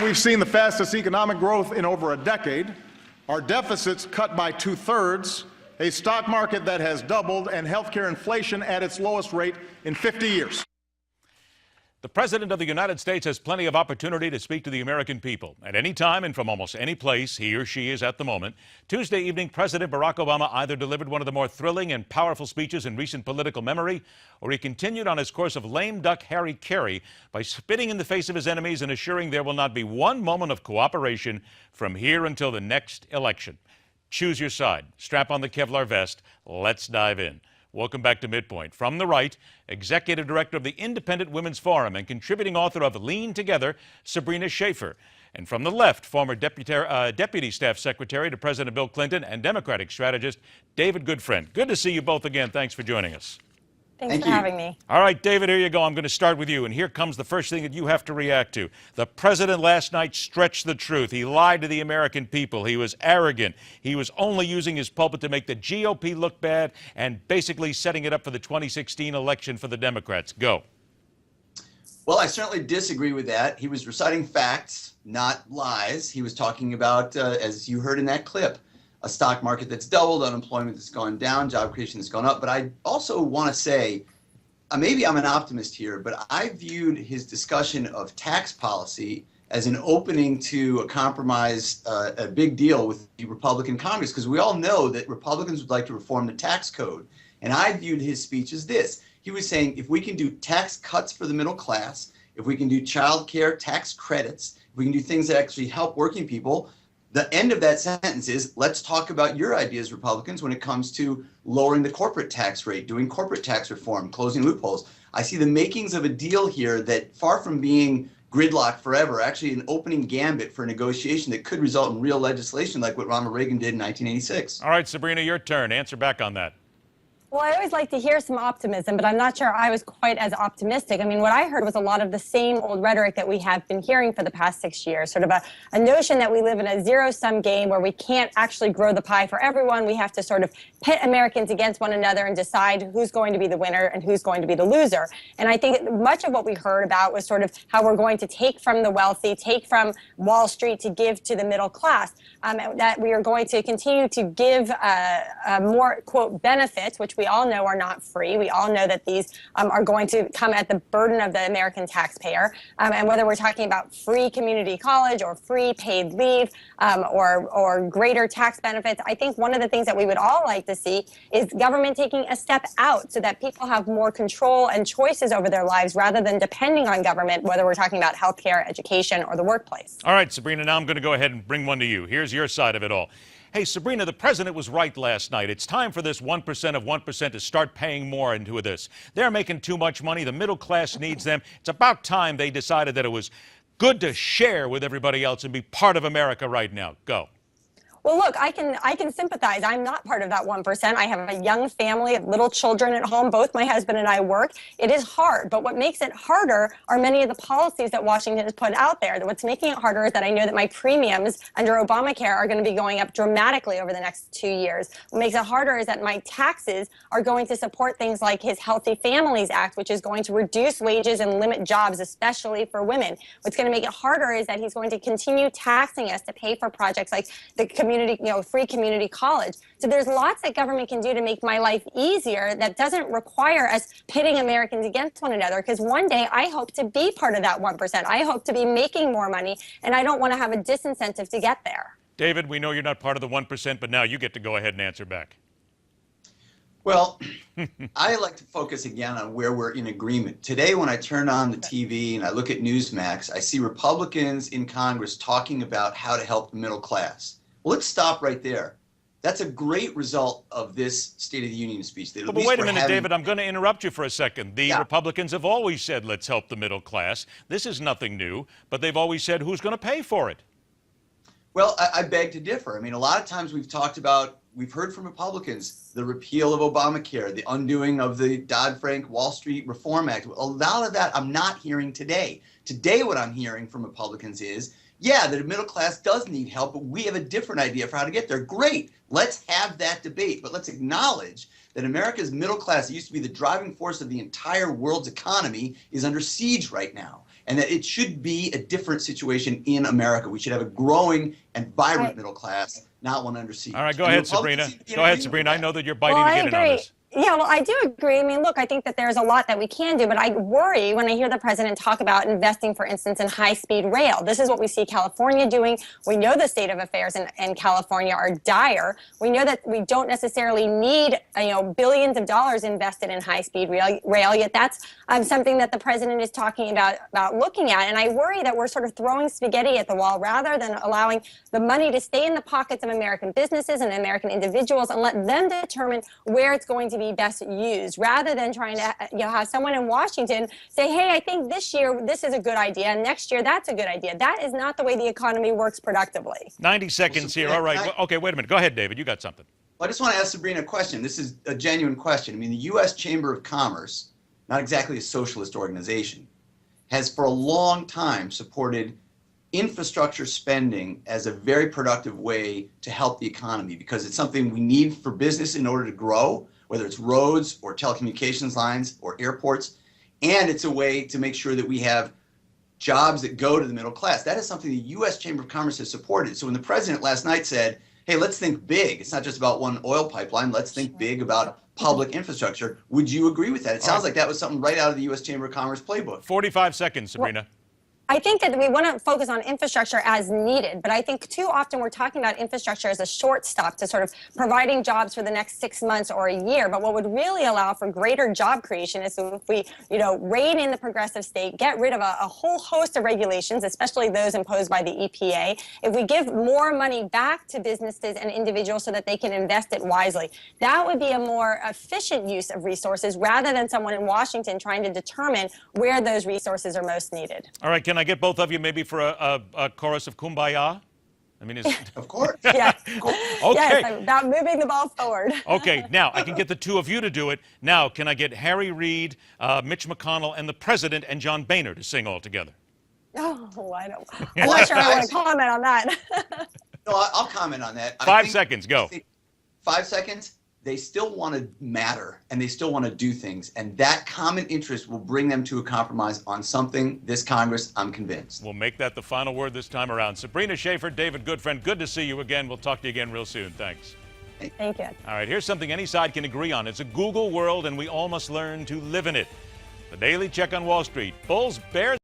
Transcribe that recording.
We've seen the fastest economic growth in over a decade, our deficits cut by 2/3, a stock market that has doubled, and healthcare inflation at its lowest rate in 50 years. The President of the United States has plenty of opportunity to speak to the American people at any time and from almost any place he or she is at the moment. Tuesday evening, President Barack Obama either delivered one of the more thrilling and powerful speeches in recent political memory, or he continued on his course of lame duck Harry Carey by spitting in the face of his enemies and assuring there will not be one moment of cooperation from here until the next election. Choose your side. Strap on the Kevlar vest. Let's dive in. Welcome back to Midpoint. From the right, Executive Director of the Independent Women's Forum and contributing author of Lean Together, Sabrina Schaeffer. And from the left, former Deputy Staff Secretary to President Bill Clinton and Democratic strategist, David Goodfriend. Good to see you both again. Thanks for joining us. Thanks for having me. All right, David, here you go. I'm going to start with you. And here comes the first thing that you have to react to. The president last night stretched the truth. He lied to the American people. He was arrogant. He was only using his pulpit to make the GOP look bad and basically setting it up for the 2016 election for the Democrats. Go. Well, I certainly disagree with that. He was reciting facts, not lies. He was talking about, as you heard in that clip, a stock market that's doubled, unemployment that's gone down, job creation that's gone up. But I also want to say, maybe I'm an optimist here, but I viewed his discussion of tax policy as an opening to a compromise, a big deal with the Republican Congress, because we all know that Republicans would like to reform the tax code. And I viewed his speech as this. He was saying, if we can do tax cuts for the middle class, if we can do child care tax credits, if we can do things that actually help working people, the end of that sentence is, let's talk about your ideas, Republicans, when it comes to lowering the corporate tax rate, doing corporate tax reform, closing loopholes. I see the makings of a deal here that, far from being gridlock forever, actually an opening gambit for negotiation that could result in real legislation like what Ronald Reagan did in 1986. All right, Sabrina, your turn. Answer back on that. Well, I always like to hear some optimism, but I'm not sure I was quite as optimistic. I mean, what I heard was a lot of the same old rhetoric that we have been hearing for the past 6 years, sort of a notion that we live in a zero-sum game where we can't actually grow the pie for everyone. We have to sort of pit Americans against one another and decide who's going to be the winner and who's going to be the loser. And I think much of what we heard about was sort of how we're going to take from the wealthy, take from Wall Street to give to the middle class, that we are going to continue to give more, quote, benefits, which we all know are not free. We all know that these are going to come at the burden of the American taxpayer. And whether we're talking about free community college or free paid leave or greater tax benefits, I think one of the things that we would all like to see is government taking a step out so that people have more control and choices over their lives rather than depending on government, whether we're talking about healthcare, education, or the workplace. All right, Sabrina, now I'm going to go ahead and bring one to you. Here's your side of it all. Hey, Sabrina, the president was right last night. It's time for this 1% of 1% to start paying more into this. They're making too much money. The middle class needs them. It's about time they decided that it was good to share with everybody else and be part of America right now. Go. Well, look, I can sympathize. I'm not part of that 1%. I have a young family of little children at home. Both my husband and I work. It is hard, but what makes it harder are many of the policies that Washington has put out there. What's making it harder is that I know that my premiums under Obamacare are going to be going up dramatically over the next 2 years. What makes it harder is that my taxes are going to support things like his Healthy Families Act, which is going to reduce wages and limit jobs, especially for women. What's going to make it harder is that he's going to continue taxing us to pay for projects like the free community college. So there's lots that government can do to make my life easier that doesn't require us pitting Americans against one another, because one day I hope to be part of that 1%. I hope to be making more money, and I don't want to have a disincentive to get there. David, we know you're not part of the 1%, but now you get to go ahead and answer back. Well, I like to focus again on where we're in agreement. Today, when I turn on the TV and I look at Newsmax, I see Republicans in Congress talking about how to help the middle class. Well, let's stop right there. That's a great result of this State of the Union speech. But wait a minute, David, I'm going to interrupt you for a second. The Republicans have always said, let's help the middle class. This is nothing new, but they've always said, who's going to pay for it? Well, I beg to differ. I mean, a lot of times we've heard from Republicans the repeal of Obamacare, the undoing of the Dodd-Frank Wall Street Reform Act. A lot of that I'm not hearing today. Today, what I'm hearing from Republicans is, yeah, the middle class does need help, but we have a different idea for how to get there. Great. Let's have that debate, but let's acknowledge that America's middle class, that used to be the driving force of the entire world's economy, is under siege right now. And that it should be a different situation in America. We should have a growing and vibrant middle class, not one under siege. All right, go ahead, Sabrina. Go ahead, Sabrina. I know that you're biting to get in on this. Yeah, well, I do agree. I mean, look, I think that there's a lot that we can do, but I worry when I hear the president talk about investing, for instance, in high-speed rail. This is what we see California doing. We know the state of affairs in California are dire. We know that we don't necessarily need, billions of dollars invested in high-speed rail, yet that's something that the president is talking about looking at. And I worry that we're sort of throwing spaghetti at the wall rather than allowing the money to stay in the pockets of American businesses and American individuals and let them determine where it's going to be best used, rather than trying to have someone in Washington say, hey, I think this year this is a good idea, and next year that's a good idea. That is not the way the economy works productively. 90 seconds here. All right. Okay, wait a minute. Go ahead, David. You got something. Well, I just want to ask Sabrina a question. This is a genuine question. I mean, the U.S. Chamber of Commerce, not exactly a socialist organization, has for a long time supported infrastructure spending as a very productive way to help the economy, because it's something we need for business in order to grow, whether it's roads or telecommunications lines or airports, and it's a way to make sure that we have jobs that go to the middle class. That is something the U.S. Chamber of Commerce has supported. So when the president last night said, hey, let's think big, it's not just about one oil pipeline, let's think big about public infrastructure, would you agree with that? It sounds like that was something right out of the U.S. Chamber of Commerce playbook. 45 seconds, Sabrina. I think that we want to focus on infrastructure as needed, but I think too often we're talking about infrastructure as a shortstop to sort of providing jobs for the next 6 months or a year. But what would really allow for greater job creation is if we, rein in the progressive state, get rid of a whole host of regulations, especially those imposed by the EPA. If we give more money back to businesses and individuals so that they can invest it wisely, that would be a more efficient use of resources rather than someone in Washington trying to determine where those resources are most needed. All right, can I get both of you maybe for a chorus of Kumbaya? I mean, of course. Yes. Okay. Yes, about moving the ball forward. Okay, now I can get the two of you to do it. Now, can I get Harry Reid, Mitch McConnell, and the president and John Boehner to sing all together? Oh, I'm not sure I want to comment on that. No, I'll comment on that. 5 seconds, go. 5 seconds. They still want to matter, and they still want to do things, and that common interest will bring them to a compromise on something this Congress, I'm convinced. We'll make that the final word this time around. Sabrina Schaeffer, David Goodfriend, good to see you again. We'll talk to you again real soon. Thanks. Thank you. All right, here's something any side can agree on. It's a Google world, and we all must learn to live in it. The Daily Check on Wall Street. Bulls, Bears.